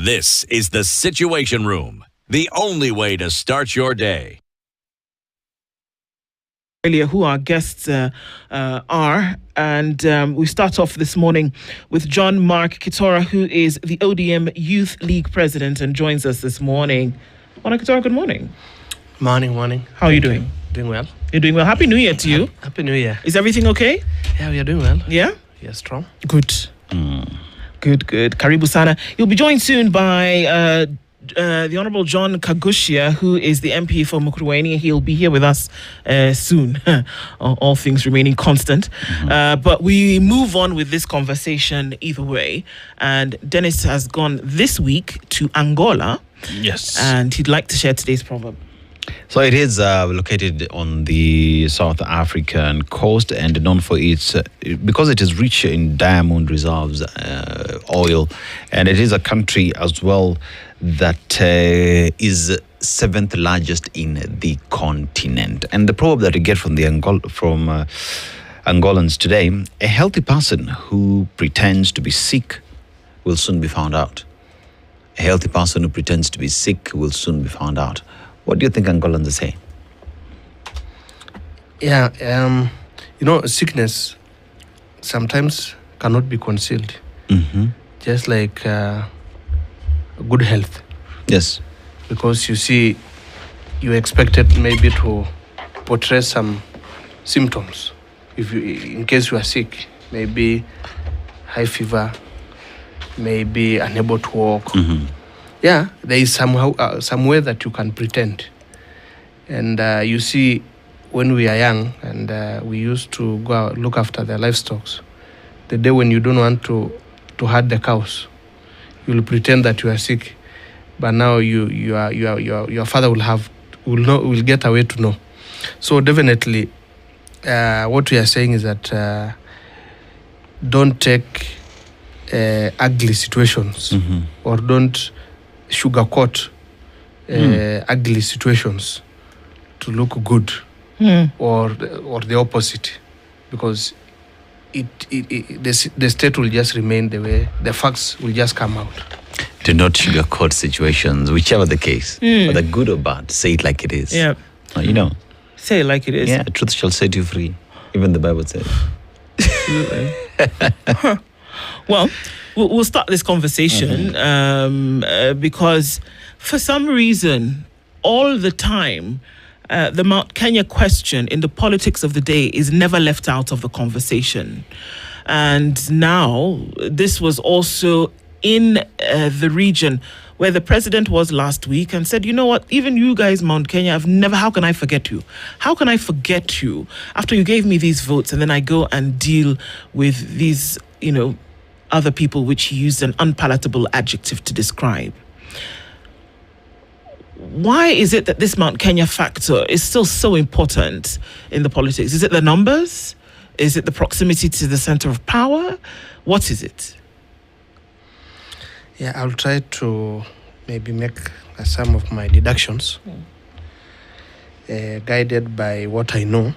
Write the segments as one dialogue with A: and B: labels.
A: This is the Situation Room, the only way to start your day.
B: Who our guests are, and we start off this morning with John Mark Kitora, who is the ODM Youth League President and joins us this morning. Mark Kitora, good morning.
C: Morning.
B: How are you doing?
C: Doing well.
B: You're doing well. Happy New Year to you.
C: Happy New Year.
B: Is everything okay?
C: Yeah, we are doing well.
B: Yeah?
C: Yeah, strong.
B: Good. Good. Karibu sana. You'll be joined soon by the Honourable John Kagushia, who is the MP for Mukurweini. He'll be here with us soon, all things remaining constant. But we move on with this conversation either way. And Dennis has gone this week to Angola.
D: Yes.
B: And he'd like to share today's proverb.
D: So it is located on the South African coast and known for its, because it is rich in diamond reserves, oil, and it is a country as well that is seventh largest in the continent. And the proverb that we get from Angolans today: a healthy person who pretends to be sick will soon be found out. A healthy person who pretends to be sick will soon be found out. What do you think Angolans are saying?
C: Yeah, sickness sometimes cannot be concealed. Just like good health.
D: Yes.
C: Because you see, you expected maybe to portray some symptoms. In case you are sick, maybe high fever, maybe unable to walk. Yeah, there is somehow some way that you can pretend. And you see, when we are young and we used to go out, look after the livestock, the day when you don't want to herd the cows, you'll pretend that you are sick, but now your father will get away to know. So definitely, what we are saying is that don't take ugly situations or don't sugarcoat ugly situations to look good or the opposite, because the state will just remain the way, the facts will just come out.
D: Do not sugarcoat situations, whichever the case, whether good or bad. Say it like it is.
B: Yeah. Say it like it is.
D: Yeah, truth shall set you free. Even the Bible says.
B: Well, we'll start this conversation because for some reason, all the time, the Mount Kenya question in the politics of the day is never left out of the conversation. And now this was also in the region where the president was last week and said, you know what, even you guys, Mount Kenya, how can I forget you? How can I forget you after you gave me these votes and then I go and deal with these, other people, which he used an unpalatable adjective to describe. Why is it that this Mount Kenya factor is still so important in the politics? Is it the numbers? Is it the proximity to the center of power? What is it?
C: Yeah, I'll try to maybe make some of my deductions guided by what I know.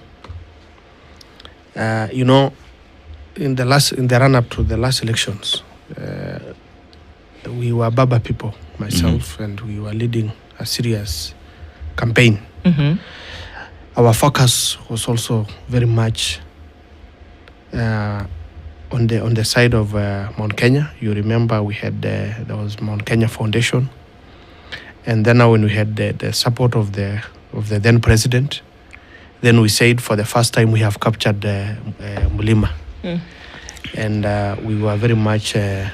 C: In the run-up to the last elections, we were Baba people, myself, and we were leading a serious campaign. Our focus was also very much on the side of Mount Kenya. You remember we had there was Mount Kenya Foundation, and then now when we had the support of the then president, then we said for the first time we have captured Mulima. And we were very much very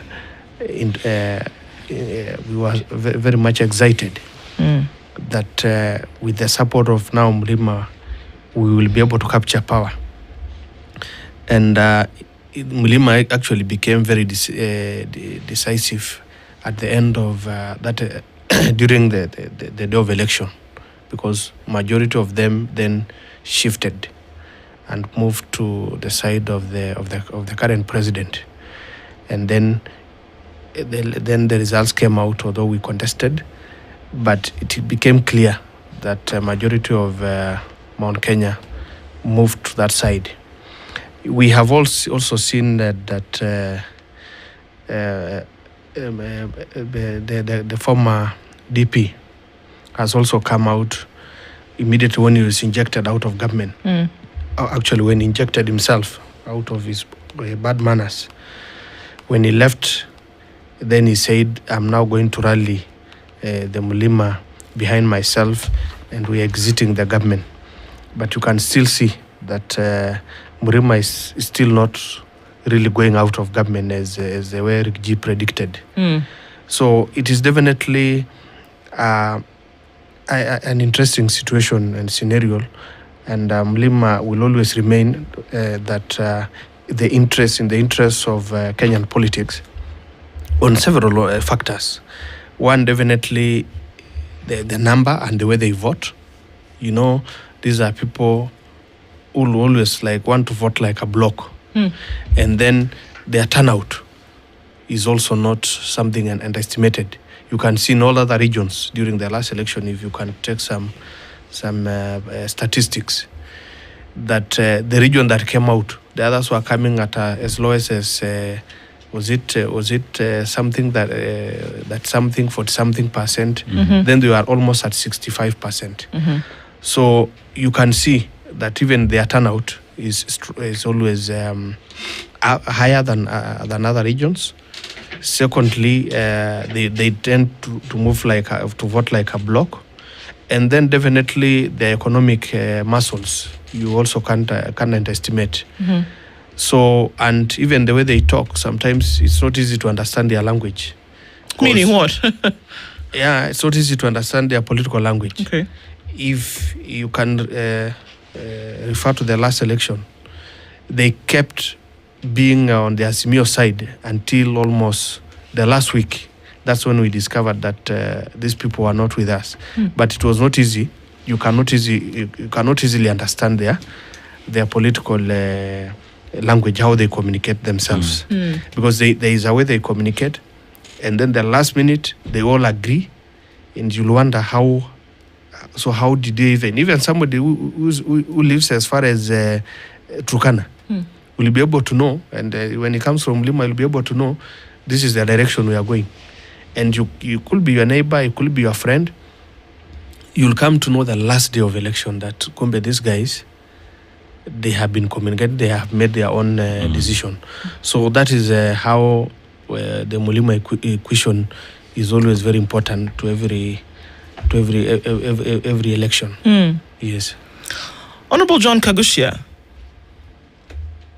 C: much excited that with the support of now Mulima, we will be able to capture power. And Mulima actually became very decisive at the end of that during the day of election, because majority of them then shifted and moved to the side of the current president. And then the results came out, although we contested, but it became clear that a majority of Mount Kenya moved to that side. We have also seen that the former DP has also come out immediately when he was injected out of government. Actually, when he injected himself out of his bad manners. When he left, then he said, I'm now going to rally the Mulima behind myself, and we're exiting the government. But you can still see that Mulima is still not really going out of government as the way Rick G predicted. So it is definitely an interesting situation and scenario, and Mulima will always remain that in the interest of Kenyan politics on several factors. One, definitely the number and the way they vote. You know, these are people who will always want to vote like a block. And then their turnout is also not something underestimated. You can see in all other regions during the last election, if you can take some statistics, that the region that came out, the others were coming at as low as was it something that something 40-something%. Then they were almost at 65%. So you can see that even their turnout is always higher than other regions. Secondly, they tend to move to vote like a block, and then definitely the economic muscles you also can't underestimate. So, and even the way they talk, sometimes it's not easy to understand their language.
B: Meaning what?
C: Yeah, it's not easy to understand their political language.
B: Okay.
C: If you can refer to the last election, they kept being on the Azimio side until almost the last week. That's when we discovered that these people were not with us. But it was not easy. You cannot easily understand their political language, how they communicate themselves, because there is a way they communicate, and then the last minute they all agree, and you'll wonder how did they even somebody who lives as far as Turkana will be able to know, and when it comes from Lima, you'll be able to know this is the direction we are going. And you could be your neighbor, you could be your friend. You'll come to know the last day of election that Kumbe, these guys, they have been communicated, they have made their own decision. So that is how the Mulima equation is always very important to every election. Yes.
B: Honorable John Kagushia,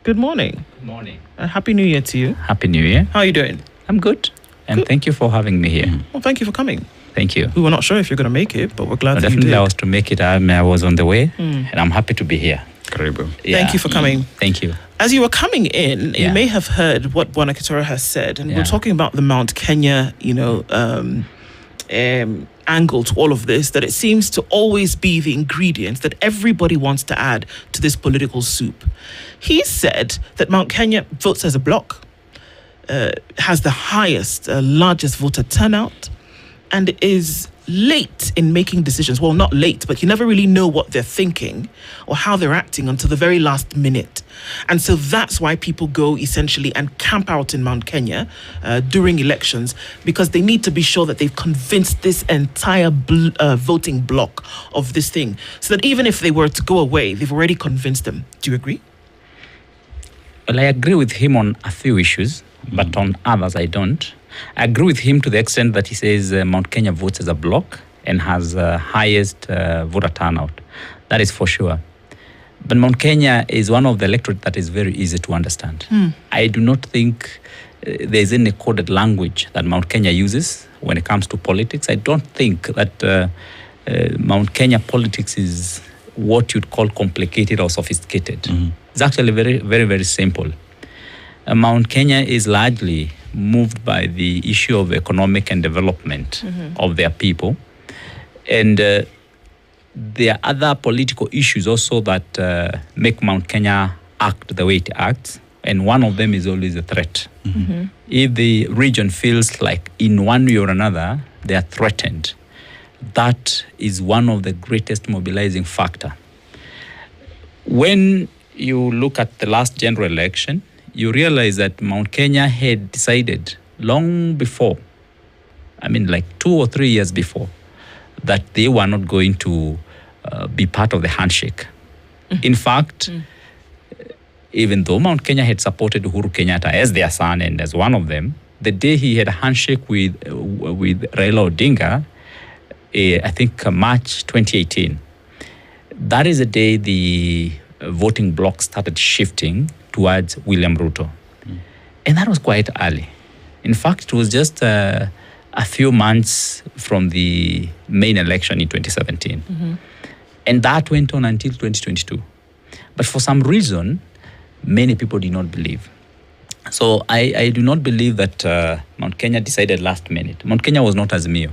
B: good morning.
E: Good morning.
B: Happy New Year to you.
E: Happy New Year.
B: How are you doing?
E: I'm good. And thank you for having me here.
B: Well, thank you for coming.
E: Thank you.
B: We were not sure if you're going to make it, but we're glad that you
E: Definitely
B: did.
E: I was to make it. I was on the way, and I'm happy to be here.
D: Karibu.
B: Thank you for coming.
E: Thank you.
B: As you were coming in, you may have heard what Bwana Kitoro has said, and we're talking about the Mount Kenya, angle to all of this, that it seems to always be the ingredients that everybody wants to add to this political soup. He said that Mount Kenya votes as a bloc, has the highest, largest voter turnout, and is late in making decisions. Well, not late, but you never really know what they're thinking or how they're acting until the very last minute. And so that's why people go essentially and camp out in Mount Kenya during elections, because they need to be sure that they've convinced this entire voting bloc of this thing, so that even if they were to go away, they've already convinced them. Do you agree?
E: Well, I agree with him on a few issues, but on others I don't. I agree with him to the extent that he says Mount Kenya votes as a bloc and has highest voter turnout. That is for sure. But Mount Kenya is one of the electorate that is very easy to understand. I do not think there is any coded language that Mount Kenya uses when it comes to politics. I don't think that Mount Kenya politics is what you'd call complicated or sophisticated. It's actually very, very, very simple. Mount Kenya is largely moved by the issue of economic and development of their people. And there are other political issues also that make Mount Kenya act the way it acts. And one of them is always a threat. If the region feels like in one way or another, they are threatened, that is one of the greatest mobilizing factor. When you look at the last general election, you realize that Mount Kenya had decided long before, like 2 or 3 years before, that they were not going to be part of the handshake. In fact, even though Mount Kenya had supported Uhuru Kenyatta as their son and as one of them, the day he had a handshake with Raila Odinga, I think March 2018, that is the day the voting bloc started shifting towards William Ruto. And that was quite early. In fact, it was just a few months from the main election in 2017. And that went on until 2022. But for some reason, many people did not believe. So I do not believe that Mount Kenya decided last minute. Mount Kenya was not Azimio.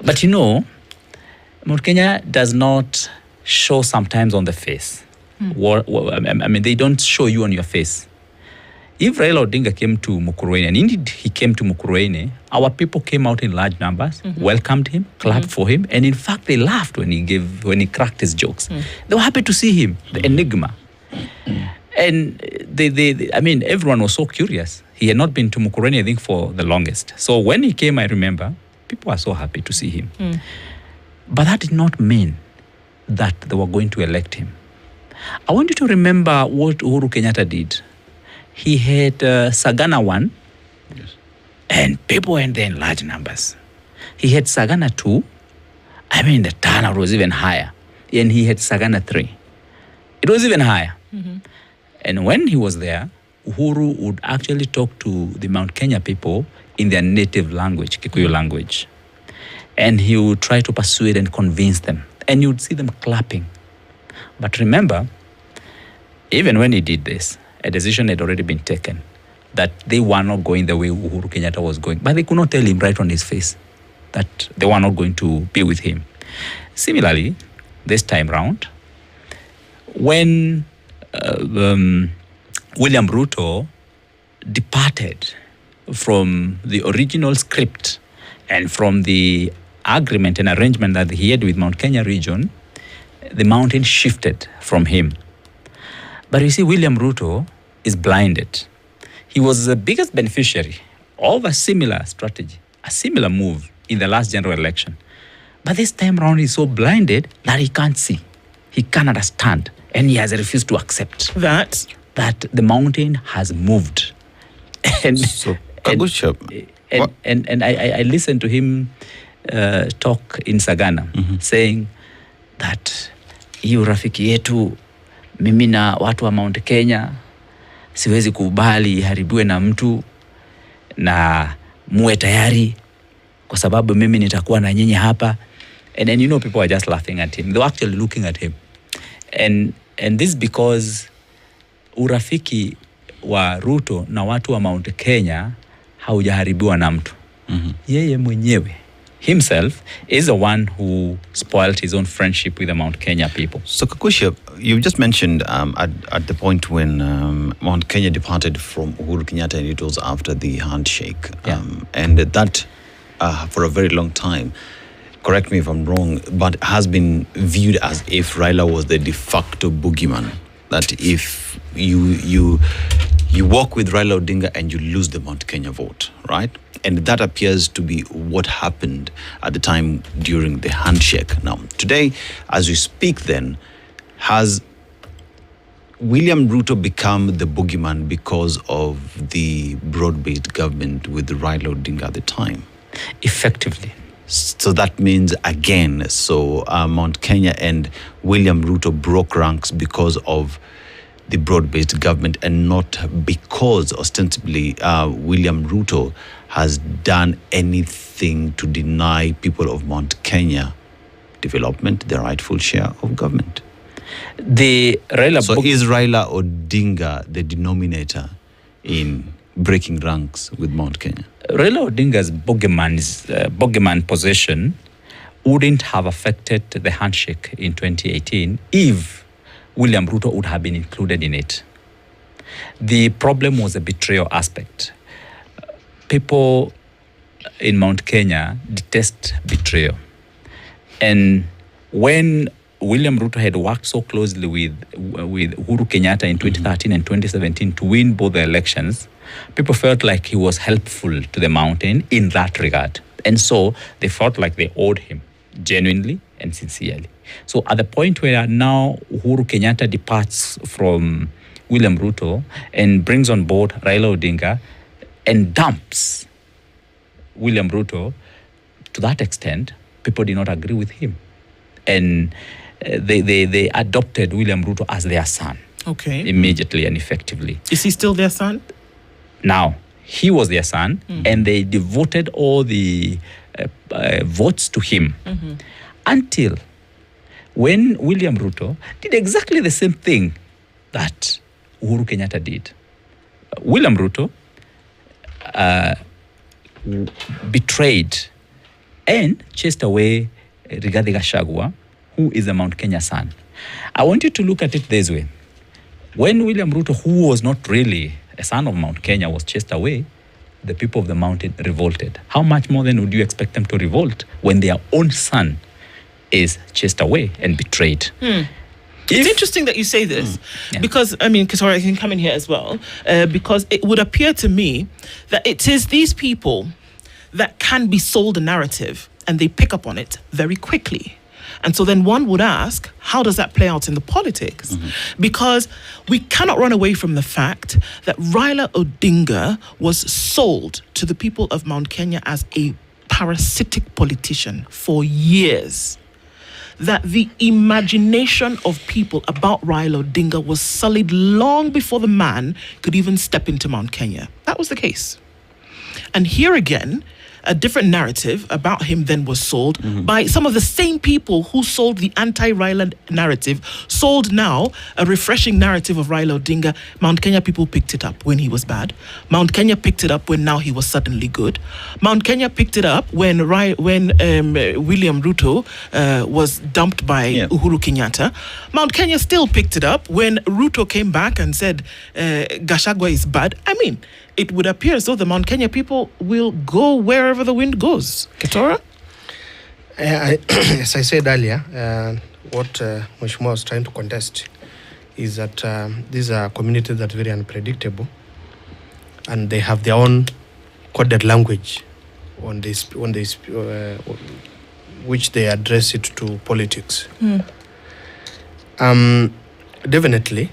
E: But Mount Kenya does not show sometimes on the face. They don't show you on your face. If Raila Odinga came to Mukurweini, and indeed he came to Mukurweini, our people came out in large numbers, welcomed him, clapped for him, and in fact they laughed when he cracked his jokes. They were happy to see him, the enigma. And everyone was so curious. He had not been to Mukurweini, I think, for the longest. So when he came, I remember, people were so happy to see him. But that did not mean that they were going to elect him. I want you to remember what Uhuru Kenyatta did. He had Sagana 1, and people went there in large numbers. He had Sagana 2. The turnout was even higher. And he had Sagana 3. It was even higher. And when he was there, Uhuru would actually talk to the Mount Kenya people in their native language, Kikuyu language. And he would try to persuade and convince them. And you would see them clapping. But remember, even when he did this, a decision had already been taken that they were not going the way Uhuru Kenyatta was going. But they could not tell him right on his face that they were not going to be with him. Similarly, this time round, when William Ruto departed from the original script and from the agreement and arrangement that he had with Mount Kenya region, the mountain shifted from him. But you see, William Ruto is blinded. He was the biggest beneficiary of a similar strategy, a similar move in the last general election. But this time around, he's so blinded that he can't see. He can't understand. And he has refused to accept that the mountain has moved. And I listened to him talk in Sagana, saying that hiyo rafiki yetu mimi na watu wa Mount Kenya siwezi kubali iharibiwe na mtu, na muwe tayari kwa sababu mimi nitakuwa na nyinyi hapa. And then people are just laughing at him. They were actually looking at him. And this because urafiki wa Ruto na watu wa Mount Kenya haujaharibiwa na mtu. Yeye mwenyewe himself is the one who spoiled his own friendship with the Mount Kenya people.
D: So Kakusha, you just mentioned at the point when Mount Kenya departed from Uhuru Kenyatta, and it was after the handshake. And that for a very long time, correct me if I'm wrong, but has been viewed as if Raila was the de facto boogeyman. That if you walk with Raila Odinga and you lose the Mount Kenya vote, right? And that appears to be what happened at the time during the handshake. Now, today, as we speak then, has William Ruto become the boogeyman because of the broad-based government with Raila Odinga at the time?
E: Effectively.
D: So that means, again, Mount Kenya and William Ruto broke ranks because of the broad-based government and not because, ostensibly, William Ruto has done anything to deny people of Mount Kenya development, their rightful share of government.
E: Is
D: Raila Odinga the denominator in breaking ranks with Mount Kenya?
E: Raila Odinga's boogeyman position wouldn't have affected the handshake in 2018 if William Ruto would have been included in it. The problem was the betrayal aspect. People in Mount Kenya detest betrayal. And when William Ruto had worked so closely with Uhuru Kenyatta in 2013 and 2017 to win both the elections, people felt like he was helpful to the mountain in that regard. And so they felt like they owed him genuinely and sincerely. So at the point where now Uhuru Kenyatta departs from William Ruto and brings on board Raila Odinga and dumps William Ruto, to that extent, people did not agree with him. And they adopted William Ruto as their son.
B: Okay.
E: Immediately and effectively.
B: Is he still their son?
E: Now, he was their son, and they devoted all the votes to him until when William Ruto did exactly the same thing that Uhuru Kenyatta did. William Ruto betrayed and chased away Rigathi Gachagua, who is a Mount Kenya son. I want you to look at it this way. When William Ruto, who was not really a son of Mount Kenya, was chased away, the people of the mountain revolted. How much more then would you expect them to revolt when their own son is chased away and betrayed?
B: It's interesting that you say this because, I mean, Ketora, I can come in here as well, because it would appear to me that it is these people that can be sold a narrative and they pick up on it very quickly. And so then one would ask, how does that play out in the politics? Because we cannot run away from the fact that Raila Odinga was sold to the people of Mount Kenya as a parasitic politician for years. That the imagination of people about Raila Odinga was sullied long before the man could even step into Mount Kenya. That was the case. And here again, a different narrative about him then was sold by some of the same people who sold the anti-Raila narrative, sold now a refreshing narrative of Raila Odinga. Mount Kenya people picked it up when he was bad. Mount Kenya picked it up when now he was suddenly good. Mount Kenya picked it up when William Ruto was dumped by Uhuru Kenyatta. Mount Kenya still picked it up when Ruto came back and said Gachagua is bad. I mean, it would appear as though the Mount Kenya people will go wherever the wind goes. Ketora?
C: As I said earlier, what Mheshimiwa was trying to contest is that these are communities that are very unpredictable, and they have their own coded language on this, which they address it to politics. Definitely.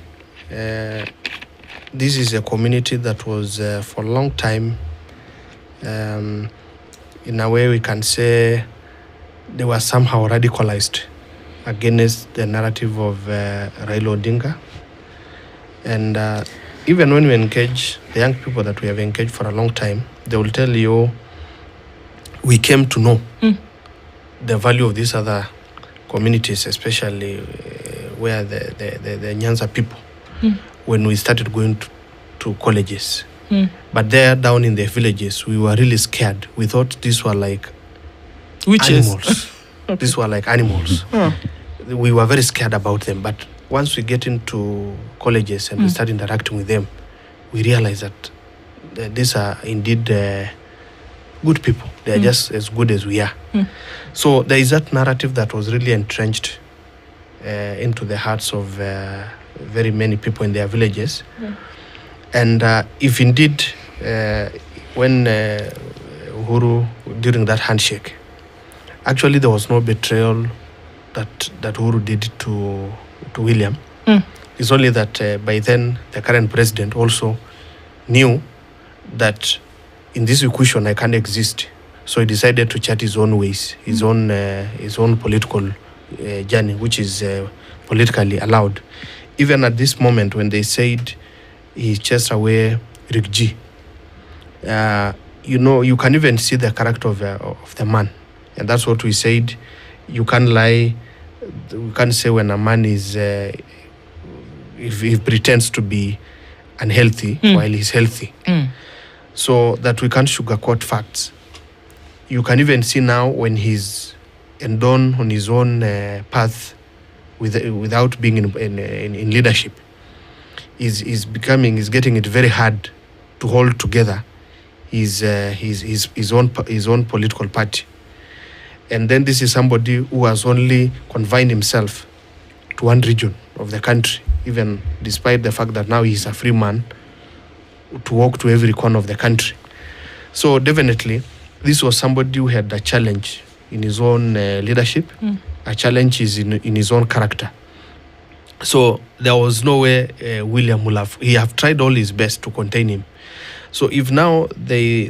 C: This is a community that was for a long time, in a way we can say, they were somehow radicalized against the narrative of Raila Odinga. And even when we engage the young people that we have engaged for a long time, they will tell you, we came to know the value of these other communities, especially where the Nyanza people, when we started going to colleges. But there down in the villages, we were really scared. We thought these were like animals. These were like animals. We were very scared about them. But once we get into colleges and we start interacting with them, we realize that these are indeed good people. They are just as good as we are. So there is that narrative that was really entrenched into the hearts of very many people in their villages. And if indeed, when Uhuru, during that handshake, actually there was no betrayal that Uhuru did to William. It's only that by then the current president also knew that in this equation I can't exist. So he decided to chart his own ways, his own political journey, which is politically allowed. Even at this moment when they said he chased away Rick G, you can even see the character of the man. And that's what we said. You can't lie. You can't say when a man is, if he pretends to be unhealthy while he's healthy. So that we can't sugarcoat facts. You can even see now when he's endowed on his own path without being in leadership. Is getting it very hard to hold together his own political party. And then this is somebody who has only confined himself to one region of the country, even despite the fact that now he's a free man to walk to every corner of the country. So definitely, this was somebody who had a challenge in his own leadership. A challenge is in his own character. So there was no way William will he have tried all his best to contain him. So if now the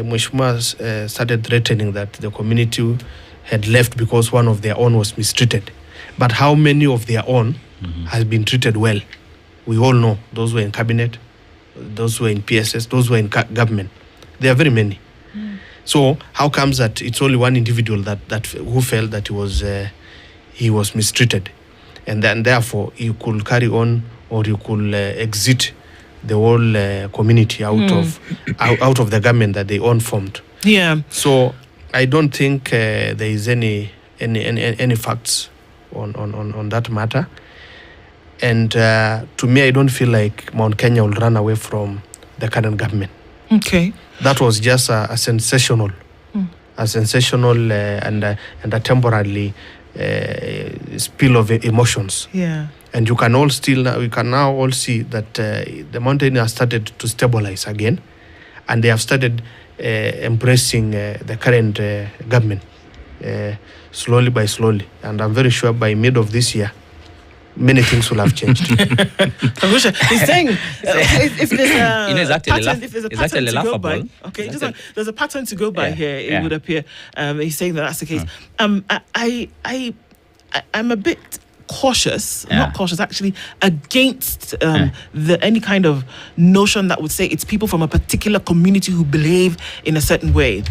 C: Mheshimiwa started threatening that the community had left because one of their own was mistreated, but how many of their own has been treated well? We all know those who were in cabinet, those who were in PSS, those who were in government. There are very many. So how comes that it's only one individual that who felt that he was mistreated, and then therefore you could carry on, or you could exit the whole community out of the government that they own formed.
B: Yeah.
C: So I don't think there is any facts on that matter. And to me, I don't feel like Mount Kenya will run away from the current government.
B: Okay.
C: That was just a sensational, and a temporarily spill of emotions.
B: Yeah.
C: And we can now all see that the mountain has started to stabilize again, and they have started embracing the current government slowly by slowly. And I'm very sure by mid of this year, many things will have changed.
B: He's saying if there's a
E: exactly
B: pattern, if there's a pattern to go by, okay, there's a pattern to go by here. It would appear. He's saying that's the case. I'm a bit cautious, not cautious, actually, against any kind of notion that would say it's people from a particular community who behave in a certain way,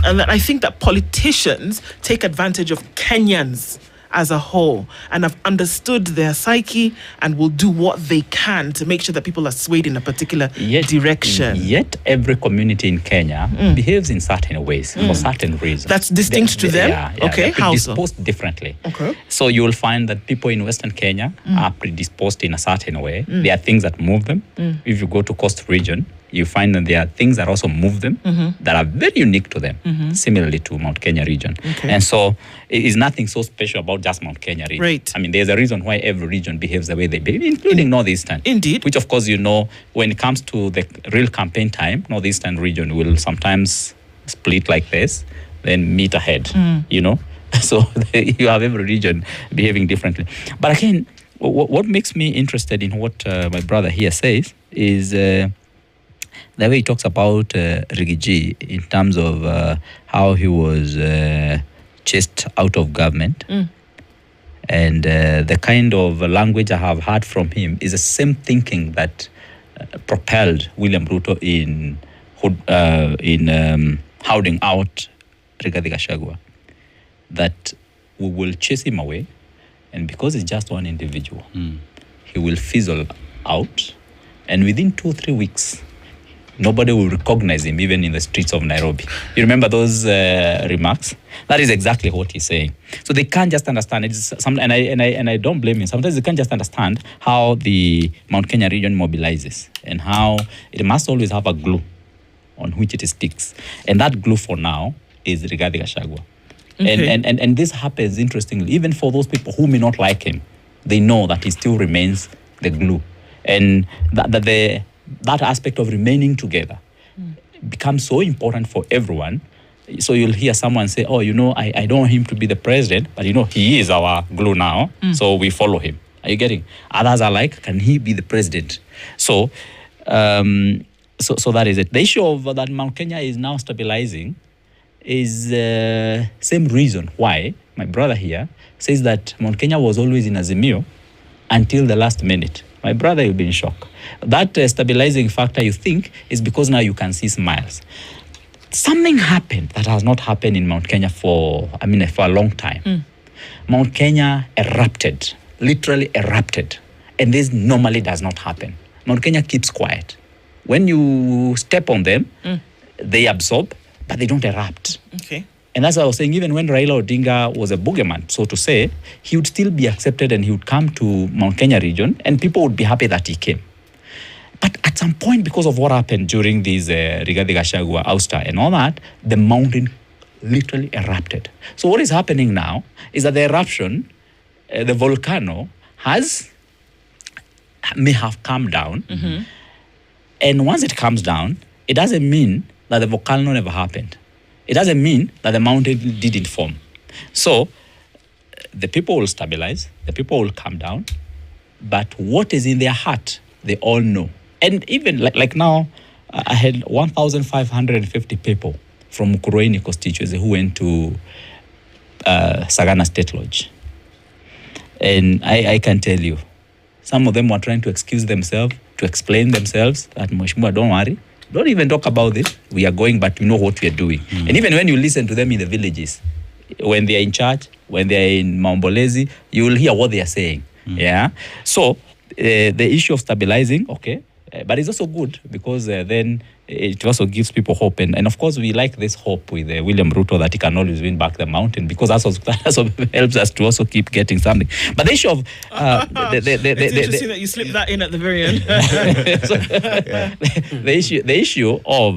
B: and that I think that politicians take advantage of Kenyans as a whole and have understood their psyche and will do what they can to make sure that people are swayed in a particular direction.
E: Yet every community in Kenya behaves in certain ways for certain reasons.
B: That's distinct to them? Okay,
E: they're
B: how
E: predisposed
B: so?
E: differently.
B: Okay.
E: So you will find that people in Western Kenya are predisposed in a certain way. There are things that move them. If you go to Coast region, you find that there are things that also move them that are very unique to them, similarly to Mount Kenya region.
B: Okay.
E: And so it is nothing so special about just Mount Kenya region.
B: Right.
E: I mean, there's a reason why every region behaves the way they behave, including Northeastern.
B: Indeed.
E: Which, of course, when it comes to the real campaign time, Northeastern region will sometimes split like this, then meet ahead, So you have every region behaving differently. But again, what makes me interested in what my brother here says is the way he talks about Rigiji in terms of how he was chased out of government. And the kind of language I have heard from him is the same thinking that propelled William Ruto in hounding out Rigathi Gachagua, that we will chase him away, and because it's just one individual, he will fizzle out, and within 2-3 weeks, nobody will recognize him, even in the streets of Nairobi. You remember those remarks? That is exactly what he's saying. So they can't just understand it. And I don't blame him. Sometimes they can't just understand how the Mount Kenya region mobilizes and how it must always have a glue on which it sticks. And that glue for now is Rigathi Gachagua. Okay. And this happens, interestingly, even for those people who may not like him. They know that he still remains the glue. And that aspect of remaining together becomes so important for everyone. So you'll hear someone say, I don't want him to be the president, but he is our glue now, so we follow him. Are you getting? Others are like, can he be the president? So that is it. The issue of that Mount Kenya is now stabilizing is the same reason why my brother here says that Mount Kenya was always in Azimio until the last minute. My brother will be in shock. That stabilizing factor, you think, is because now you can see smiles. Something happened that has not happened in Mount Kenya for a long time. Mount Kenya erupted, literally erupted. And this normally does not happen. Mount Kenya keeps quiet. When you step on them, they absorb, but they don't erupt.
B: Okay.
E: And that's what I was saying, even when Raila Odinga was a boogeyman, so to say, he would still be accepted and he would come to Mount Kenya region and people would be happy that he came. But at some point, because of what happened during this Rigathi Gachagua ouster and all that, the mountain literally erupted. So what is happening now is that the eruption the volcano may have calmed down. And once it calms down, it doesn't mean that the volcano never happened. It doesn't mean that the mountain didn't form. So the people will stabilize, the people will calm down, but what is in their heart, they all know. And even like now, I had 1,550 people from Mukurweini constituency who went to Sagana State Lodge. And I can tell you, some of them were trying to excuse themselves, to explain themselves, that Mheshimiwa, don't worry, don't even talk about this. We are going, but we know what we are doing. And even when you listen to them in the villages, when they are in church, when they are in Maombolezi, you will hear what they are saying. Yeah. So the issue of stabilizing, okay, but it's also good because then it also gives people hope. And of course, we like this hope with William Ruto that he can always win back the mountain, because that also helps us to also keep getting something. But the issue of...
B: it's interesting that you slipped that in at the very end.
E: So, the issue of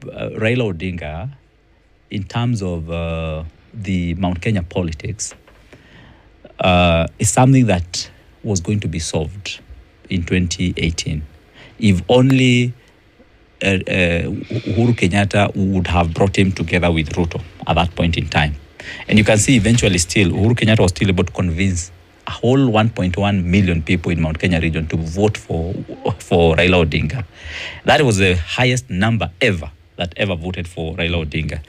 E: Raila Odinga in terms of the Mount Kenya politics is something that was going to be solved in 2018 if only Uhuru Kenyatta would have brought him together with Ruto at that point in time. And you can see eventually still Uhuru Kenyatta was still able to convince a whole 1.1 million people in Mount Kenya region to vote for Raila Odinga. That was the highest number ever that ever voted for Raila Odinga.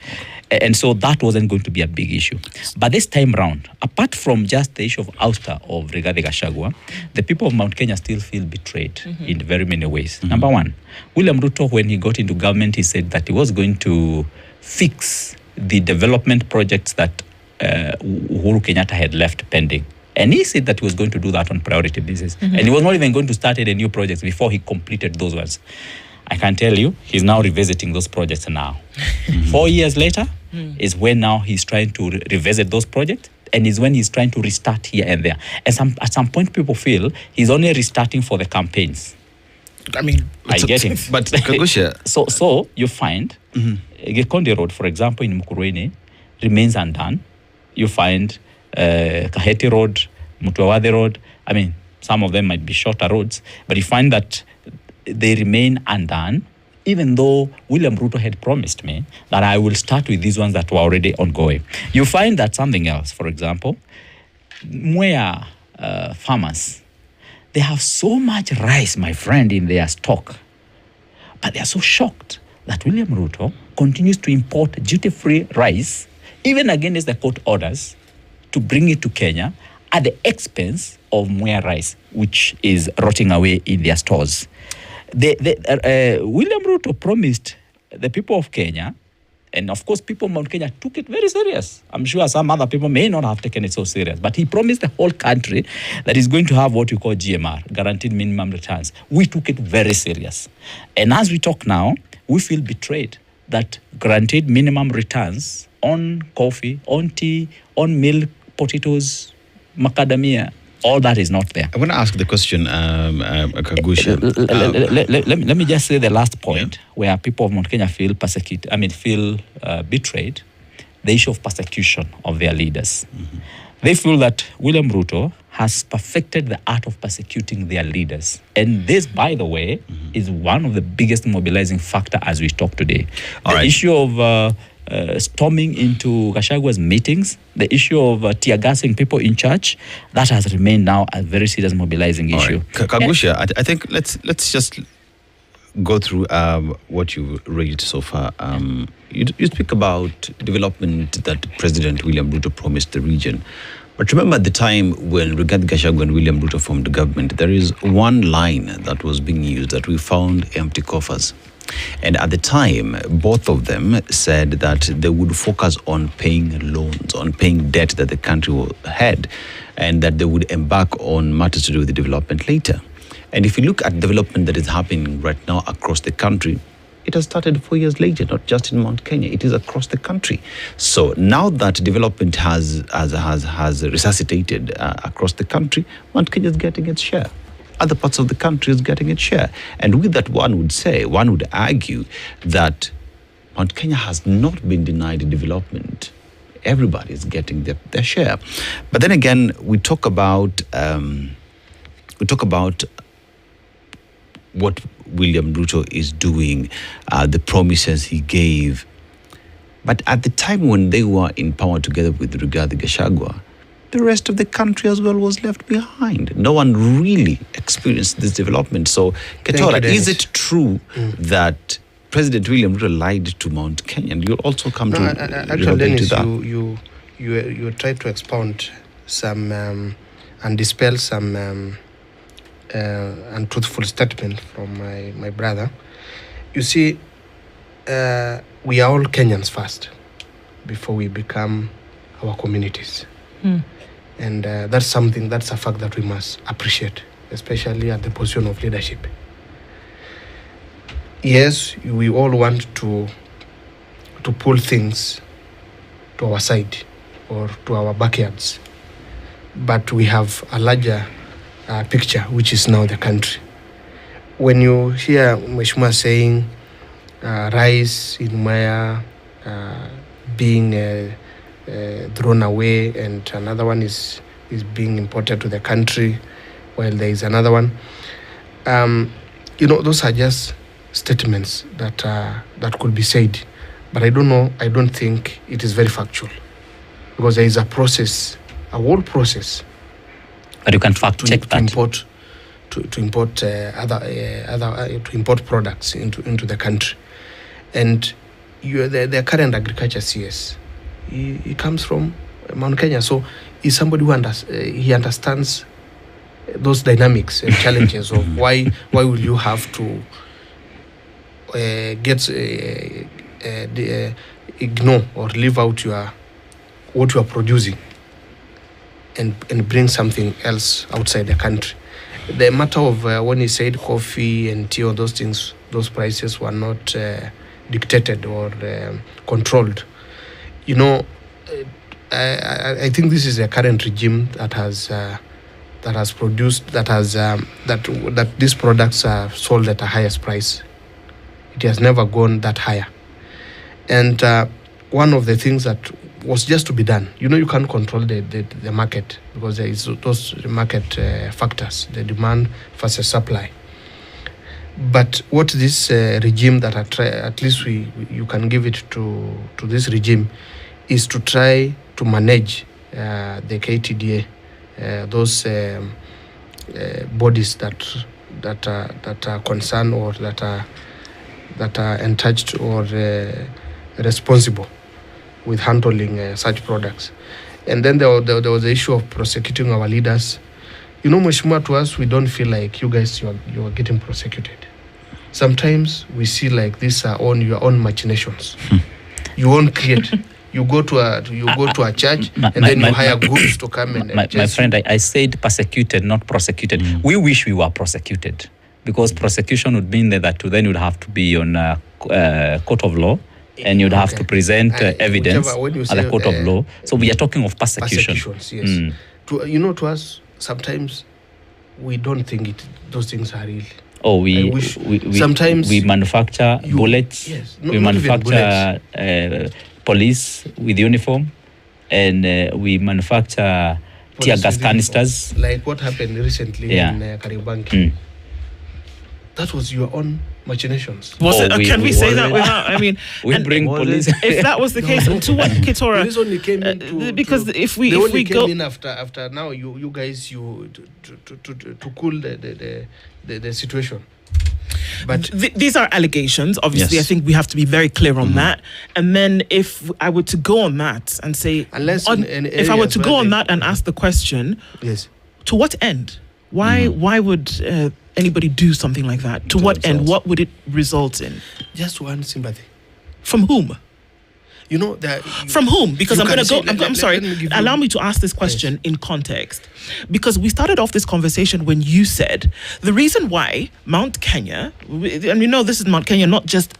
E: And so that wasn't going to be a big issue. But this time round, apart from just the issue of ouster of Rigathi Gachagua, the people of Mount Kenya still feel betrayed in very many ways. Number one, William Ruto, when he got into government, he said that he was going to fix the development projects that Uhuru Kenyatta had left pending. And he said that he was going to do that on priority basis. And he was not even going to start any new projects before he completed those ones. I can tell you, he's now revisiting those projects now. 4 years later is when now he's trying to revisit those projects, and is when he's trying to restart here and there. And at some point, people feel he's only restarting for the campaigns.
B: I mean,
E: I get him.
D: But Kagusha,
E: So you find Gikondi Road, for example, in Mukurweini, remains undone. You find Kaheti Road, Mutuawadi Road. I mean, some of them might be shorter roads, but you find that they remain undone, even though William Ruto had promised me that I will start with these ones that were already ongoing. You find that something else, for example, Mwea farmers, they have so much rice, my friend, in their stock, but they are so shocked that William Ruto continues to import duty-free rice, even against the court orders, to bring it to Kenya at the expense of Mwea rice, which is rotting away in their stores. William Ruto promised the people of Kenya, and of course people of Mount Kenya took it very serious. I'm sure some other people may not have taken it so serious, but he promised the whole country that he's going to have what we call GMR, guaranteed minimum returns. We took it very serious. And as we talk now, we feel betrayed that guaranteed minimum returns on coffee, on tea, on milk, potatoes, macadamia, all that is not there.
D: I want to ask the question, Kagusha.
E: Let me just say the last point where people of Mount Kenya feel betrayed, the issue of persecution of their leaders. They feel that William Ruto has perfected the art of persecuting their leaders. And this, by the way, is one of the biggest mobilizing factor as we talk today. The issue of storming into Gashagua's meetings, the issue of tear gassing people in church, that has remained now a very serious mobilizing issue.
D: Right. Kagusha, I think let's just go through what you've raised so far. You speak about development that President William Ruto promised the region. But remember at the time when Rigathi Gachagua and William Ruto formed the government, there is one line that was being used, that we found empty coffers. And at the time, both of them said that they would focus on paying loans, on paying debt that the country had, and that they would embark on matters to do with the development later. And if you look at development that is happening right now across the country, it has started 4 years later, not just in Mount Kenya, it is across the country. So now that development has resuscitated across the country, Mount Kenya is getting its share. Other parts of the country is getting its share. And with that, one would argue that Mount Kenya has not been denied development everybody is getting their share. But then again, we talk about what William Ruto is doing, the promises he gave. But at the time when they were in power together with Rigathi Gachagua, the rest of the country as well was left behind. No one really experienced this development. So, Ketora, is it true that President William Ruto lied to Mount Kenya? And you'll also come to
C: actually, Dennis,
D: that.
C: You tried to expound some and dispel some untruthful statement from my brother. You see, we are all Kenyans first before we become our communities. And that's a fact that we must appreciate, especially at the position of leadership. Yes, we all want to pull things to our side or to our backyards, but we have a larger picture, which is now the country. When you hear Mheshimiwa saying rice in Maya being thrown away and another one is being imported to the country while there is another one, those are just statements that could be said, but I don't think it is very factual, because there is a whole process.
E: But you can fact check that.
C: To import products into the country, and the current agriculture CS, he comes from Mount Kenya, so he's somebody who understands those dynamics and challenges of why will you have to ignore or leave out what you are producing and bring something else outside the country. The matter of when he said coffee and tea or those things, those prices were not dictated or controlled. I think this is a current regime that has produced that these products are sold at a highest price. It has never gone that higher. And one of the things that was just to be done, you can't control the market, because there is those market factors, the demand versus supply. But what this regime that at least you can give it to this regime is to try to manage the KTDA, those bodies that are concerned or that are entitled or responsible with handling such products. And then there was the issue of prosecuting our leaders. Mheshimiwa, to us, we don't feel like you guys you are getting prosecuted. Sometimes we see like these are your own machinations. You won't create. You go to a church and then you hire groups to come and
E: my friend, I said persecuted, not prosecuted. We wish we were prosecuted, because prosecution would mean that then you'd have to be on a court of law, and you'd have to present evidence at the court of law. So we are talking of persecution.
C: Persecutions, yes. To us, sometimes we don't think those things are real.
E: Oh, we manufacture bullets.
C: Yes,
E: we manufacture police with uniform, and we manufacture tear gas canisters.
C: Like what happened recently in Kariobangi. That was your own machinations.
B: Can we say that without?
E: We bring police.
B: If that was the case, to what, Ketora?
C: Police only came in
B: because if we
C: came in after now you guys to cool the situation. But
B: these are allegations. Obviously,
D: Yes.
B: I think we have to be very clear on that. And then, if I were to go on that and say, if I were to go on that and ask the question,
C: yes,
B: to what end? Why would anybody do something like that? To what end? What would it result in?
C: just one sympathy.
B: From whom? From whom? Because I'm going to go. I'm sorry. Allow me to ask this question in context. Because we started off this conversation when you said the reason why Mount Kenya, and this is Mount Kenya, not just,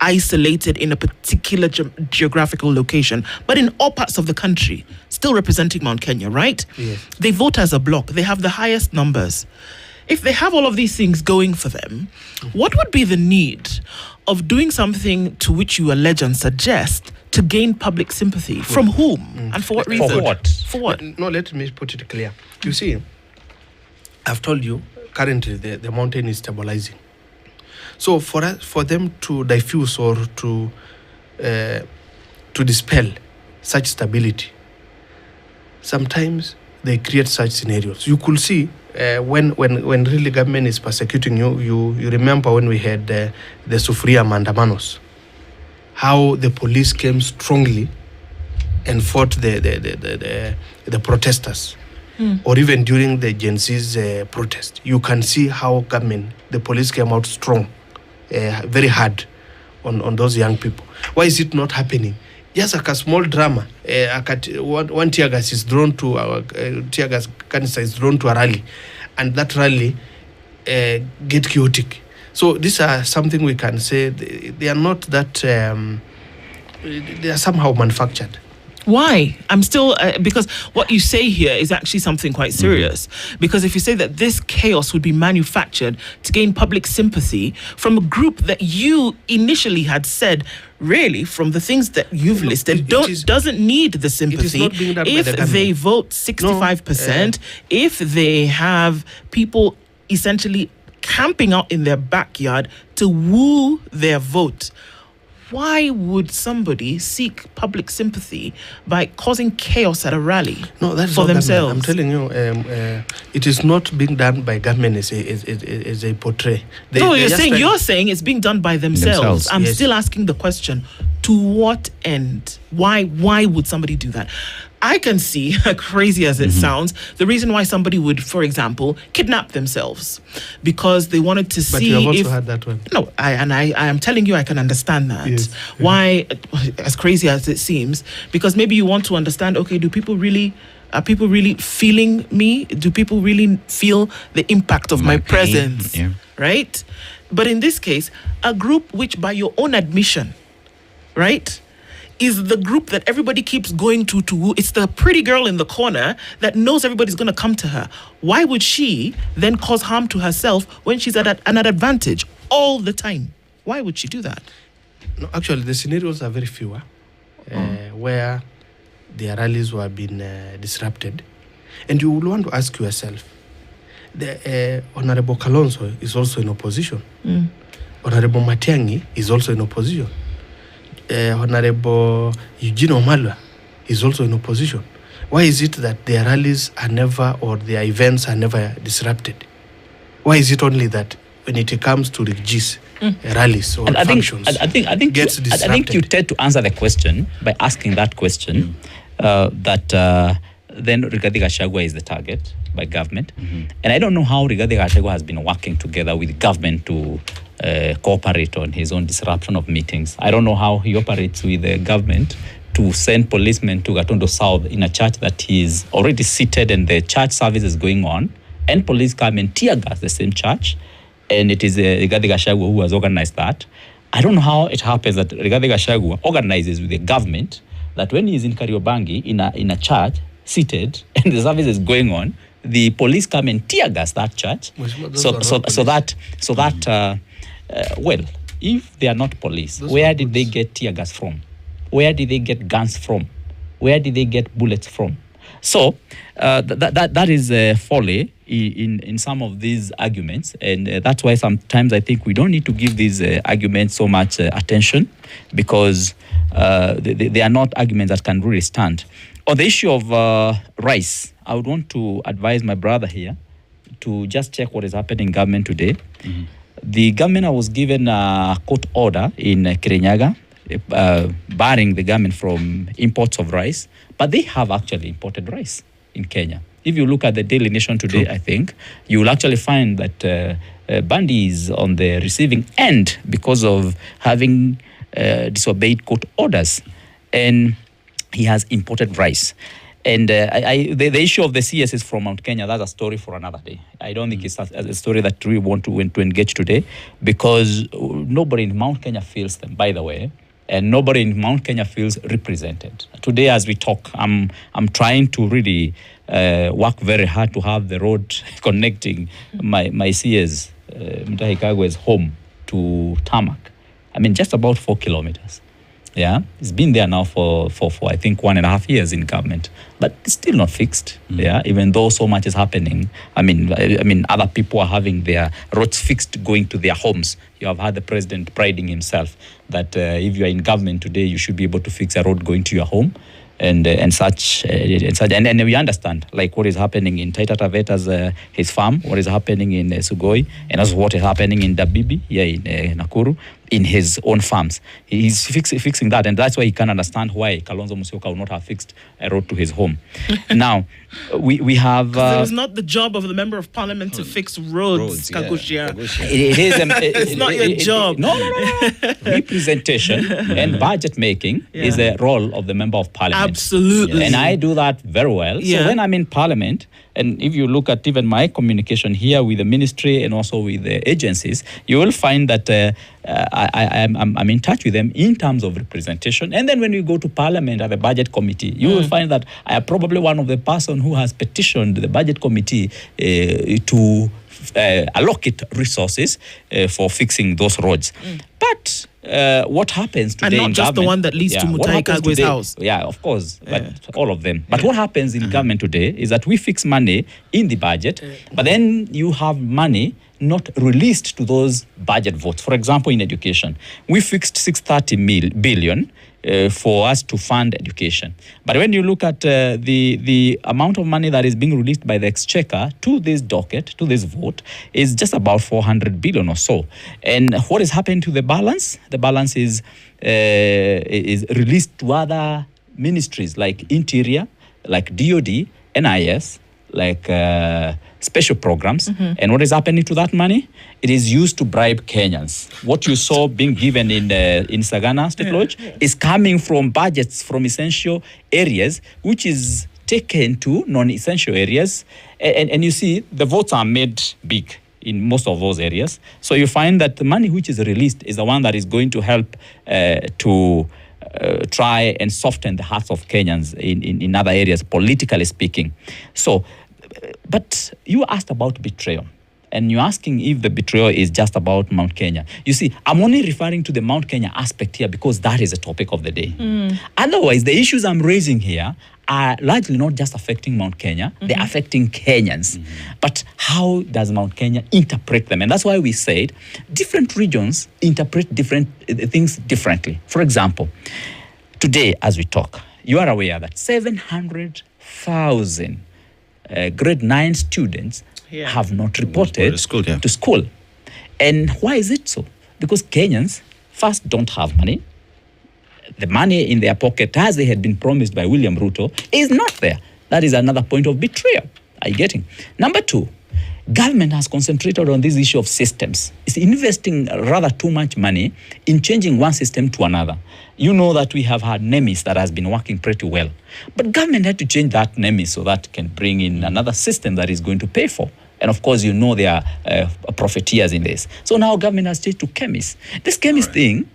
B: isolated in a particular geographical location, but in all parts of the country, still representing Mount Kenya, right?
C: Yes.
B: They vote as a bloc. They have the highest numbers. If they have all of these things going for them, what would be the need of doing something to which you allege and suggest to gain public sympathy. From whom? And for what reason?
E: For what?
B: For what?
C: No, let me put it clear. You see, I've told you, currently the mountain is stabilizing. So for them to diffuse or to dispel such stability, sometimes they create such scenarios. You could see when really government is persecuting you. You remember when we had the Sufuria Mandamanos, how the police came strongly and fought the protesters. Or even during the Gen Z's protest, you can see how the police came out strong, very hard on those young people. Why is it not happening? Just like a small drama, one tear gas is drawn to tear gas canister is drawn to a rally, and that rally get chaotic. So these are something we can say they are not that they are somehow manufactured.
B: Why? I'm still, because what you say here is actually something quite serious. Because if you say that this chaos would be manufactured to gain public sympathy from a group that you initially had said, really, from the things that you've listed, doesn't need the sympathy. If they vote 65%, if they have people essentially camping out in their backyard to woo their vote, why would somebody seek public sympathy by causing chaos at a rally for themselves?
C: I'm telling you, it is not being done by government as a portray.
B: You're saying it's being done by themselves. I'm still asking the question, to what end? Why would somebody do that? I can see, crazy as it sounds, the reason why somebody would, for example, kidnap themselves because they wanted to see.
C: But you have also had that one.
B: No, I am telling you, I can understand that.
C: Yes.
B: Why, as crazy as it seems, because maybe you want to understand. Okay, are people really feeling me? Do people really feel the impact of my presence?
D: Yeah.
B: Right. But in this case, a group which, by your own admission, right, is the group that everybody keeps going to woo. It's the pretty girl in the corner that knows everybody's going to come to her. Why would she then cause harm to herself when she's at an advantage all the time? Why would she do that?
C: No, actually, the scenarios are very few where their rallies were being disrupted. And you will want to ask yourself, the Honorable Kalonzo is also in opposition. Honorable Matiang'i is also in opposition. Honorable Eugene Omalwa is also in opposition. Why is it that their rallies are never, or their events are never disrupted? Why is it only that when it comes to religious rallies or functions,
E: I think you tend to answer the question by asking that question that then Rigathi Gachagua is the target by government. And I don't know how Rigathi Gachagua has been working together with government to cooperate on his own disruption of meetings. I don't know how he operates with the government to send policemen to Gatondo South in a church that he is already seated and the church service is going on, and police come and tear gas the same church, and it is Rigathi Gachagua who has organized that. I don't know how it happens that Rigathi Gachagua organizes with the government that when he is in Kariobangi in a church seated and the service is going on, the police come and tear gas that church. Well, if they are not police, where did they get tear gas from? Where did they get guns from? Where did they get bullets from? So that is folly in some of these arguments, and that's why sometimes I think we don't need to give these arguments so much attention, because they are not arguments that can really stand. On the issue of rice, I would want to advise my brother here to just check what is happening in government today. The government was given a court order in Kirinyaga barring the government from imports of rice, but they have actually imported rice in Kenya. If you look at the Daily Nation today, I think, you will actually find that Bandi is on the receiving end because of having disobeyed court orders, and he has imported rice. And the issue of the CSs from Mount Kenya, that's a story for another day. I don't think it's a story that we want to engage today, because nobody in Mount Kenya feels them, by the way, and nobody in Mount Kenya feels represented. Today, as we talk, I'm trying to really work very hard to have the road connecting my CS, Mutahi Kagwe's home to Tarmac. I mean, just about 4 kilometers. Yeah, he's been there now for I think 1.5 years in government, but it's still not fixed. Yeah, even though so much is happening. I mean, other people are having their roads fixed, going to their homes. You have had the president priding himself that if you are in government today, you should be able to fix a road going to your home. And such, and we understand like what is happening in Taita Taveta's his farm, what is happening in Sugoi, and also what is happening in Dabibi, in Nakuru, in his own farms. He's fixing that, and that's why he can understand why Kalonzo Musyoka will not have fixed a road to his home. Now, we have.
B: It is not the job of the member of parliament to fix roads, Kagushia.
E: It is.
B: It's not your job.
E: No. Representation and budget making is the role of the member of parliament.
B: Absolutely.
E: And I do that very well. So when I'm in parliament, and if you look at even my communication here with the ministry and also with the agencies, you will find that I'm in touch with them in terms of representation. And then when we go to parliament at the budget committee, you will find that I am probably one of the person who has petitioned the budget committee to allocate resources for fixing those roads. But what happens today
B: and not just the one that leads to Mutahi Kagwe's house.
E: Yeah, of course, but all of them. But what happens in government today is that we fix money in the budget, but then you have money not released to those budget votes. For example, in education, we fixed 630 billion for us to fund education. But when you look at the amount of money that is being released by the exchequer to this docket, to this vote, is just about 400 billion or so. And what is happening to the balance? The balance is released to other ministries like Interior, like DOD, NIS, like special programs. And what is happening to that money? It is used to bribe Kenyans. What you saw being given in Sagana State Lodge is coming from budgets from essential areas, which is taken to non-essential areas. And you see, the votes are made big in most of those areas. So you find that the money which is released is the one that is going to help to try and soften the hearts of Kenyans in other areas, politically speaking. So, but you asked about betrayal, and you're asking if the betrayal is just about Mount Kenya. You see, I'm only referring to the Mount Kenya aspect here because that is the topic of the day. Otherwise, the issues I'm raising here are largely not just affecting Mount Kenya, they're affecting Kenyans. But how does Mount Kenya interpret them? And that's why we said different regions interpret different things differently. For example, today as we talk, you are aware that 700,000 grade 9 students have not reported to school. And why is it so? Because Kenyans first don't have money. The money in their pocket, as they had been promised by William Ruto, is not there. That is another point of betrayal. Are you getting? Number two, government has concentrated on this issue of systems. It's investing rather too much money in changing one system to another. You know that we have had NEMIS that has been working pretty well. But government had to change that NEMIS so that can bring in another system that is going to pay for. And of course, you know there are profiteers in this. So now government has changed to chemists. This chemist thing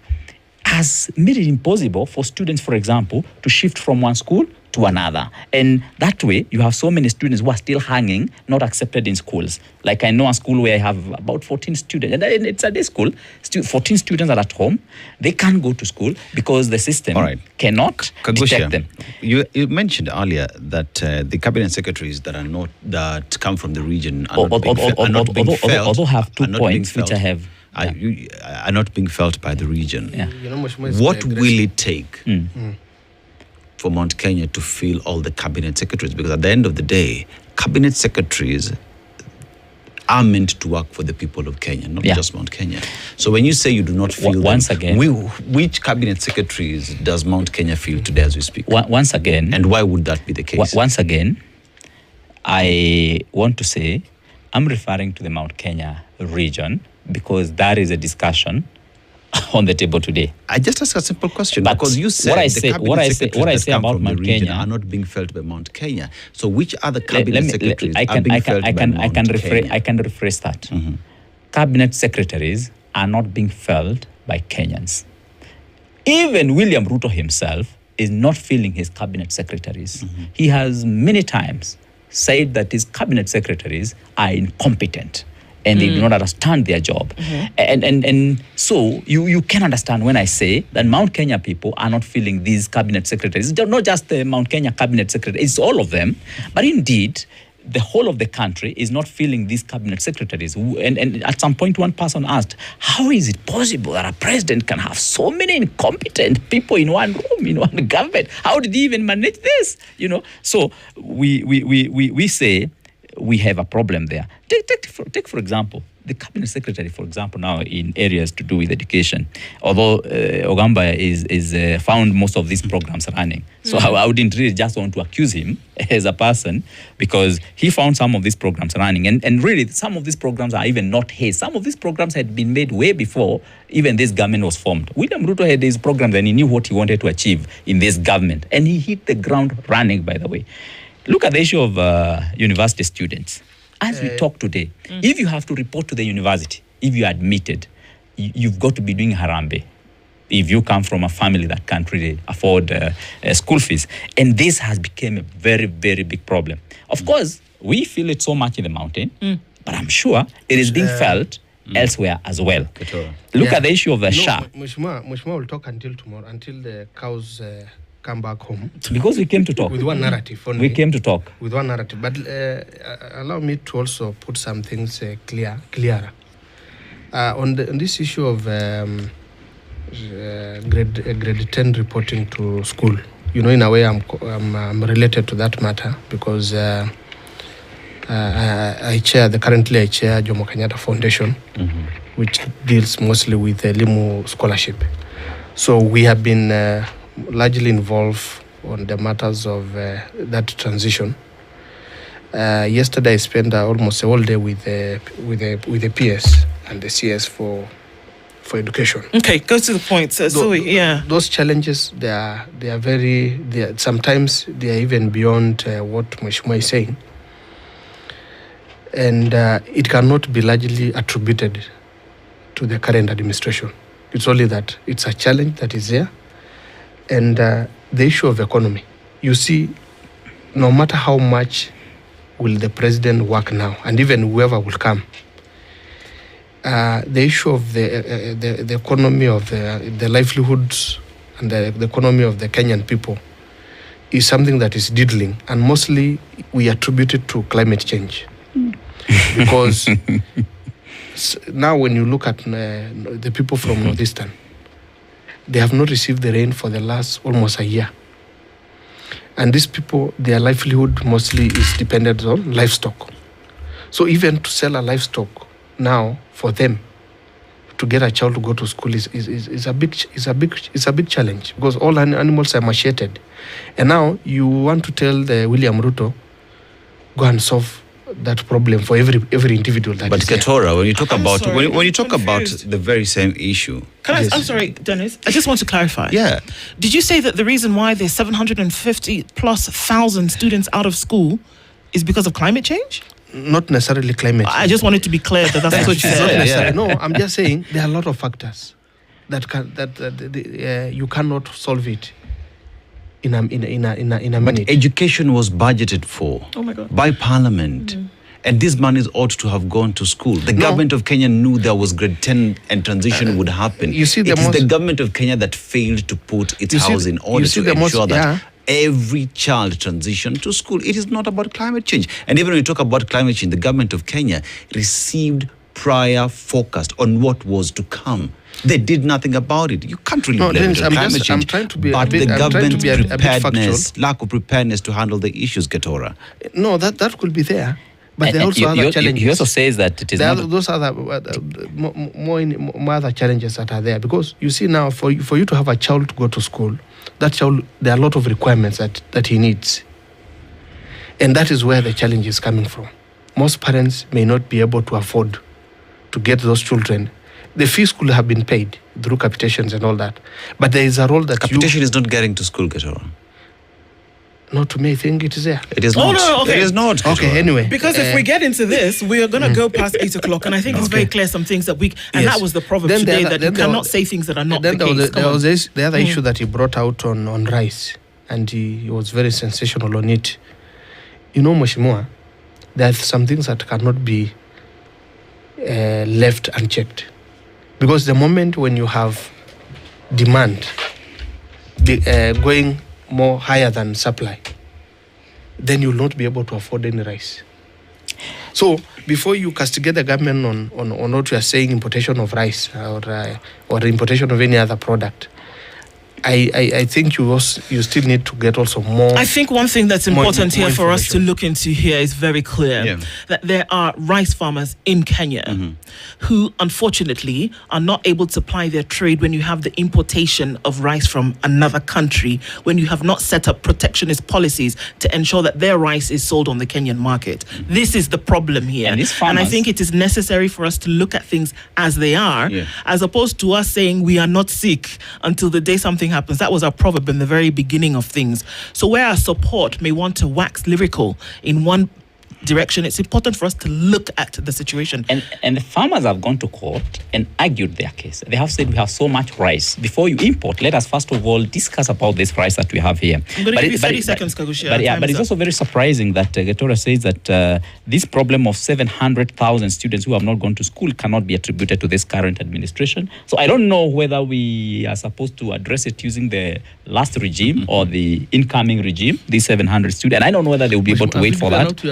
E: has made it impossible for students, for example, to shift from one school to another. And that way, you have so many students who are still hanging, not accepted in schools. Like I know a school where I have about 14 students, and it's a day school, 14 students are at home. They can't go to school because the system cannot detect them.
D: You mentioned earlier that the cabinet secretaries that come from the region are not being felt.
E: Although have 2 points which I have.
D: Are not being felt by the region.
E: Yeah.
D: What will it take for Mount Kenya to fill all the cabinet secretaries? Because at the end of the day, cabinet secretaries are meant to work for the people of Kenya, not just Mount Kenya. So when you say you do not feel
E: once again,
D: which cabinet secretaries does Mount Kenya feel today as we speak?
E: Once again.
D: And why would that be the case?
E: Once again, I want to say I'm referring to the Mount Kenya region because that is a discussion on the table today.
D: I just ask a simple question,
E: but
D: because you said
E: what I say about Mount Kenya
D: are not being felt by Mount Kenya. So which other cabinet secretaries are being felt by Mount Kenya?
E: I can rephrase that. Cabinet secretaries are not being felt by Kenyans. Even William Ruto himself is not feeling his cabinet secretaries. He has many times said that his cabinet secretaries are incompetent. and they do not understand their job. And so you can understand when I say that Mount Kenya people are not feeling these cabinet secretaries. It's not just the Mount Kenya cabinet secretary, it's all of them. But indeed, the whole of the country is not feeling these cabinet secretaries. And at some point, one person asked, how is it possible that a president can have so many incompetent people in one room, in one government? How did he even manage this? So we say we have a problem there. Take for example, the cabinet secretary, for example, now in areas to do with education, although Ogamba is found most of these programs running. So I wouldn't really just want to accuse him as a person, because he found some of these programs running. And really, some of these programs are even not his. Some of these programs had been made way before even this government was formed. William Ruto had these programs and he knew what he wanted to achieve in this government. And he hit the ground running, by the way. Look at the issue of university students. As we talk today, if you have to report to the university, if you are admitted, you've got to be doing harambe. If you come from a family that can't really afford school fees. And this has become a very, very big problem. Of course, we feel it so much in the mountain, but I'm sure it is being felt elsewhere as well. Look at the issue of the SHA.
C: Mheshimiwa will talk until tomorrow, until the cows come back home.
E: Because we came to talk.
C: With one narrative only.
E: We came to talk.
C: With one narrative. But allow me to also put some things clearer. On this issue of grade 10 reporting to school, in a way I'm related to that matter, because currently I chair Jomo Kenyatta Foundation, which deals mostly with Elimu scholarship. So we have been largely involved on the matters of that transition. Yesterday I spent almost a whole day with the PS and the CS for education.
B: Okay, go to the point.
C: Those challenges, they are sometimes they are even beyond what Mheshimiwa is saying, and it cannot be largely attributed to the current administration. It's only that it's a challenge that is there. And the issue of economy, you see, no matter how much will the president work now, and even whoever will come, the issue of the economy of the livelihoods and the economy of the Kenyan people is something that is diddling, and mostly we attribute it to climate change. Because now when you look at the people from Northeastern, they have not received the rain for the last almost a year. And these people, their livelihood mostly is dependent on livestock. So even to sell a livestock now for them to get a child to go to school is a big challenge, because all animals are macheted. And now you want to tell the William Ruto, go and solve that problem for every individual that
D: but
C: is
D: Ketora,
C: there.
D: when you talk about
B: sorry,
D: when you talk about
B: confused.
D: the very same issue,
B: I'm sorry, Dennis. I just want to clarify.
D: Yeah.
B: Did you say that the reason why there's 750,000+ students out of school is because of climate change?
C: Not necessarily climate change.
B: I just wanted to be clear that that's what you said.
C: No, I'm just saying there are a lot of factors that you cannot solve it in a minute.
D: but education was budgeted for by Parliament. And this money ought to have gone to school. The government of Kenya knew there was grade 10 and transition would happen.
C: You see,
D: it is the government of Kenya that failed to put its house in order to ensure that every child transitioned to school. It is not about climate change. And even when you talk about climate change, the government of Kenya received prior forecast on what was to come. They did nothing about it. You can't really blame it on climate change.
C: I'm trying to be
D: but the government's
C: preparedness,
D: lack of preparedness to handle the issues, Ketora.
C: No, that could be there. But there are also other challenges.
E: He also says that it is
C: those other more other challenges that are there, because you see now for you to have a child to go to school, that child, there are a lot of requirements that he needs, and that is where the challenge is coming from. Most parents may not be able to afford to get those children. The fees could have been paid through capitations and all that, but there is a role that
D: capitation is not getting to school, Ketora.
C: Not to me, I think it is there.
D: It is not.
B: No, okay.
D: It is not.
C: Okay, anyway.
B: Because if we get into this, we are going to go past 8 o'clock, and I think it's very clear some things that that was the proverb today, that you cannot say things that are not the case.
C: There was the other issue that he brought out on rice, and he was very sensational on it. Mheshimiwa, there are some things that cannot be left unchecked. Because the moment when you have demand going more higher than supply, then you'll not be able to afford any rice. So before you castigate the government on what you are saying, importation of rice or importation of any other product, I think you still need to get also more.
B: I think one thing that's important here for us to look into here is very clear that there are rice farmers in Kenya who unfortunately are not able to ply their trade when you have the importation of rice from another country, when you have not set up protectionist policies to ensure that their rice is sold on the Kenyan market. This is the problem here. And I think it is necessary for us to look at things as they are, as opposed to us saying we are not sick until the day something happens. That was our proverb in the very beginning of things. So where our support may want to wax lyrical in one direction, it's important for us to look at the situation.
E: And the farmers have gone to court and argued their case. They have said we have so much rice. Before you import, let us first of all discuss about this rice that we have here.
B: I'm going to give you 30 seconds, Kagusha.
E: But it's also very surprising that Getora says that this problem of 700,000 students who have not gone to school cannot be attributed to this current administration. So I don't know whether we are supposed to address it using the last regime or the incoming regime, these 700 students. And I don't know whether they will be able to wait for that.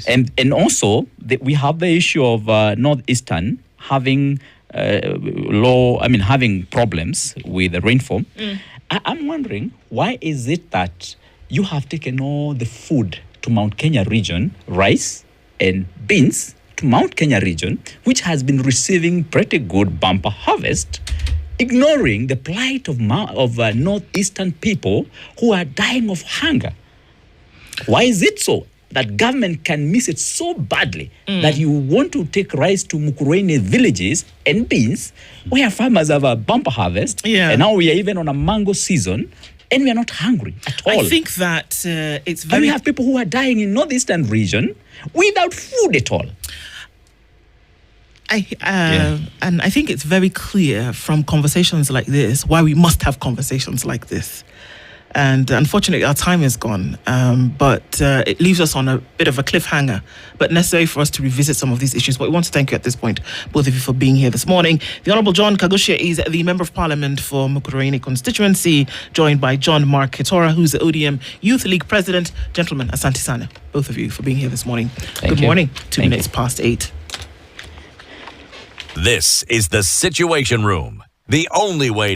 E: And also, we have the issue of Northeastern having having problems with the rainfall. I'm wondering, why is it that you have taken all the food to Mount Kenya region, rice and beans, to Mount Kenya region, which has been receiving pretty good bumper harvest, ignoring the plight of Northeastern people who are dying of hunger? Why is it so that government can miss it so badly that you want to take rice to Mukurweini villages and beans where farmers have a bumper harvest, and now we are even on a mango season and we are not hungry at all?
B: I think that it's very...
E: And we have people who are dying in Northeastern region without food at all.
B: And I think it's very clear from conversations like this why we must have conversations like this. And unfortunately, our time is gone, but it leaves us on a bit of a cliffhanger, but necessary for us to revisit some of these issues. But we want to thank you at this point, both of you, for being here this morning. The Honourable John Kagusha is the Member of Parliament for Mukurweini constituency, joined by John Mark Ketora, who's the ODM Youth League President. Gentlemen, asante sana, both of you, for being here this morning. Good morning. 2 minutes past 8.
A: This is the Situation Room, the only way